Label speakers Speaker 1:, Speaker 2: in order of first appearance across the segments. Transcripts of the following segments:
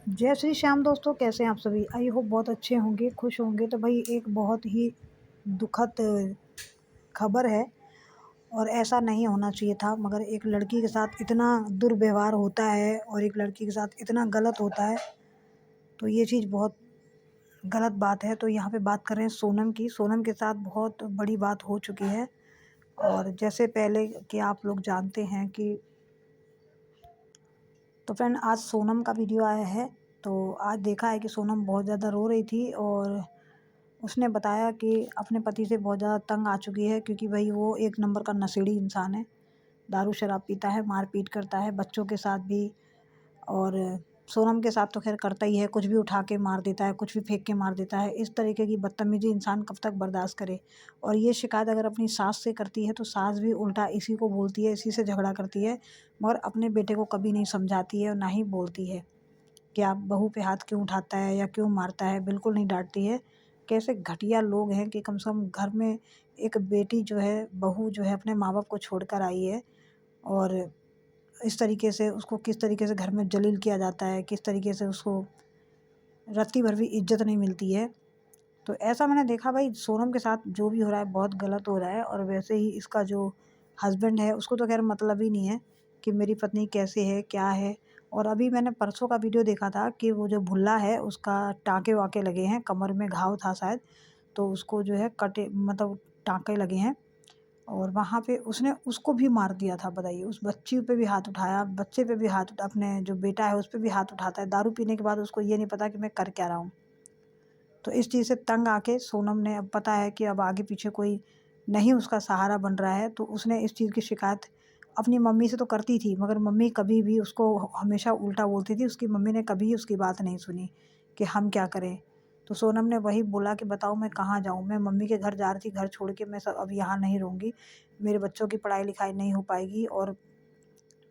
Speaker 1: जय श्री श्याम दोस्तों, कैसे हैं आप सभी। आई होप बहुत अच्छे होंगे, खुश होंगे। तो भाई एक बहुत ही दुखद खबर है और ऐसा नहीं होना चाहिए था, मगर एक लड़की के साथ इतना दुर्व्यवहार होता है और एक लड़की के साथ इतना गलत होता है, तो ये चीज़ बहुत गलत बात है। तो यहाँ पे बात कर रहे हैं सोनम की। सोनम के साथ बहुत बड़ी बात हो चुकी है और जैसे पहले कि आप लोग जानते हैं कि तो फ्रेंड आज सोनम का वीडियो आया है। तो आज देखा है कि सोनम बहुत ज़्यादा रो रही थी और उसने बताया कि अपने पति से बहुत ज़्यादा तंग आ चुकी है, क्योंकि भाई वो एक नंबर का नशेड़ी इंसान है। दारू शराब पीता है, मारपीट करता है बच्चों के साथ भी। और सोनम के साथ तो खैर करता ही है, कुछ भी उठा के मार देता है, कुछ भी फेंक के मार देता है। इस तरीके की बदतमीज़ी इंसान कब तक बर्दाश्त करे। और ये शिकायत अगर अपनी सास से करती है तो सास भी उल्टा इसी को बोलती है, इसी से झगड़ा करती है, मगर अपने बेटे को कभी नहीं समझाती है और ना ही बोलती है कि आप बहू पे हाथ क्यों उठाता है या क्यों मारता है, बिल्कुल नहीं डाँटती है। कैसे घटिया लोग हैं कि कम से कम घर में एक बेटी जो है, बहू जो है अपने माँ-बाप को छोड़कर आई है और इस तरीके से उसको किस तरीके से घर में जलील किया जाता है, किस तरीके से उसको रत्ती भर भी इज़्ज़त नहीं मिलती है। तो ऐसा मैंने देखा भाई सोनम के साथ जो भी हो रहा है बहुत गलत हो रहा है। और वैसे ही इसका जो हस्बैंड है उसको तो खैर मतलब ही नहीं है कि मेरी पत्नी कैसे है, क्या है। और अभी मैंने परसों का वीडियो देखा था कि वो जो भुल्ला है उसका टाँके-वाँके लगे हैं, कमर में घाव था शायद, तो उसको जो है कटे मतलब टाँके लगे हैं। और वहाँ पे उसने उसको भी मार दिया था, बताइए। उस बच्ची पे भी हाथ उठाया, बच्चे पे भी हाथ अपने जो बेटा है उस पे भी हाथ उठाता है। दारू पीने के बाद उसको ये नहीं पता कि मैं कर क्या रहा हूँ। तो इस चीज़ से तंग आके सोनम ने, अब पता है कि अब आगे पीछे कोई नहीं उसका सहारा बन रहा है, तो उसने इस चीज़ की शिकायत अपनी मम्मी से तो करती थी, मगर मम्मी कभी भी उसको हमेशा उल्टा बोलती थी। उसकी मम्मी ने कभी उसकी बात नहीं सुनी कि हम क्या करें। तो सोनम ने वही बोला कि बताओ मैं कहाँ जाऊँ? मैं मम्मी के घर जा रही थी, घर छोड़ के मैं अब यहाँ नहीं रहूँगी। मेरे बच्चों की पढ़ाई-लिखाई नहीं हो पाएगी और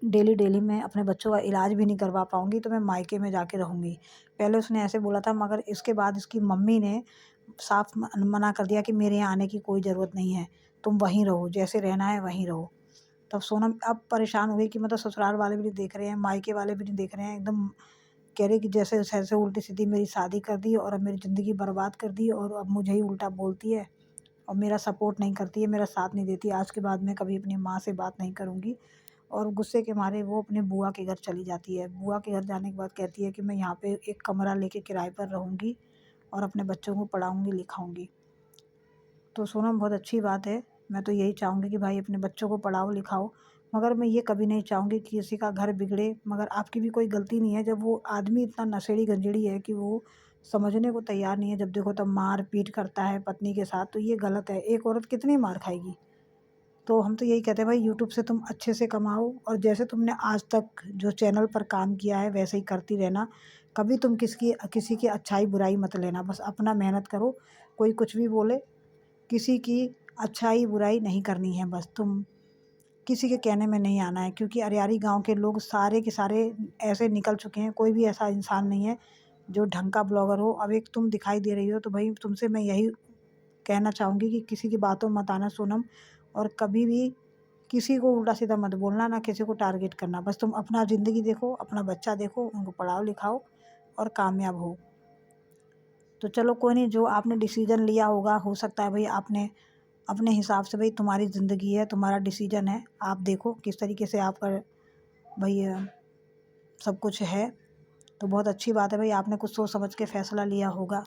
Speaker 1: डेली-डेली मैं अपने बच्चों का इलाज भी नहीं करवा पाऊँगी, तो मैं मायके में जाके रहूँगी। पहले उसने ऐसे बोला था, मगर इसके बाद इसकी मम्मी ने साफ मना कर दिया कि मेरे यहाँ आने की कोई ज़रूरत नहीं है, तुम वहीं रहो, जैसे रहना है वहीं रहो। तब सोनम अब परेशान हो गई कि मतलब ससुराल वाले भी नहीं देख रहे हैं, मायके वाले भी नहीं देख रहे हैं। एकदम कह रही कि जैसे उल्टी-सीधी मेरी शादी कर दी और अब मेरी ज़िंदगी बर्बाद कर दी और अब मुझे ही उल्टा बोलती है और मेरा सपोर्ट नहीं करती है, मेरा साथ नहीं देती। आज के बाद मैं कभी अपनी माँ से बात नहीं करूँगी। और गुस्से के मारे वो अपने बुआ के घर चली जाती है। बुआ के घर जाने के बाद कहती है कि मैं यहाँ पे एक कमरा लेके किराए पर रहूँगी और अपने बच्चों को पढ़ाऊँगी, लिखाऊँगी। तो सोनम बहुत अच्छी बात है। मैं तो यही चाहूँगी कि भाई अपने बच्चों को पढ़ाओ, लिखाओ। मगर मैं ये कभी नहीं चाहूँगी कि किसी का घर बिगड़े, मगर आपकी भी कोई गलती नहीं है। जब वो आदमी इतना नशेड़ी-गंजेड़ी है कि वो समझने को तैयार नहीं है, जब देखो तब मार-पीट करता है पत्नी के साथ, तो ये गलत है। एक औरत कितनी मार खाएगी? तो हम तो यही कहते हैं भाई यूट्यूब से तुम अच्छे से कमाओ और जैसे तुमने आज तक जो चैनल पर काम किया है वैसे ही करती रहना। कभी तुम किसी की अच्छाई बुराई मत लेना, बस अपना मेहनत करो। कोई कुछ भी बोले, किसी की अच्छाई बुराई नहीं करनी है, बस तुम किसी के कहने में नहीं आना है, क्योंकि अरियारी गाँव के लोग सारे के सारे ऐसे निकल चुके हैं। कोई भी ऐसा इंसान नहीं है जो ढंग का ब्लॉगर हो। अब एक तुम दिखाई दे रही हो, तो भाई तुमसे मैं यही कहना चाहूँगी कि किसी की बातों में मत आना सोनम, और कभी भी किसी को उल्टा-सीधा मत बोलना, ना किसी को टारगेट करना। बस तुम अपना ज़िंदगी देखो, अपना बच्चा देखो, उनको पढ़ाओ-लिखाओ और कामयाब हो। तो चलो कोई नहीं, जो आपने डिसीज़न लिया होगा, हो सकता है भई आपने अपने हिसाब से, भई तुम्हारी ज़िंदगी है, तुम्हारा डिसीज़न है, आप देखो किस तरीके से आपका भई सब कुछ है। तो बहुत अच्छी बात है भई, आपने कुछ सोच समझ के फ़ैसला लिया होगा।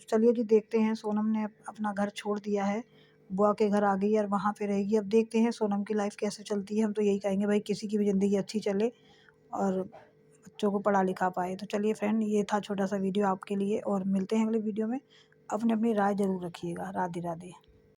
Speaker 1: चलिए जी, देखते हैं। सोनम ने अपना घर छोड़ दिया है, बुआ के घर आ गई है और वहाँ पे रहेगी। अब देखते हैं सोनम की लाइफ़ कैसे चलती है। हम तो यही कहेंगे भाई किसी की भी ज़िंदगी अच्छी चले और बच्चों को पढ़ा लिखा पाए। तो चलिए फ्रेंड, ये था छोटा-सा वीडियो आपके लिए और मिलते हैं अगले वीडियो में। अपनी-अपनी राय ज़रूर रखिएगा। राधे राधे।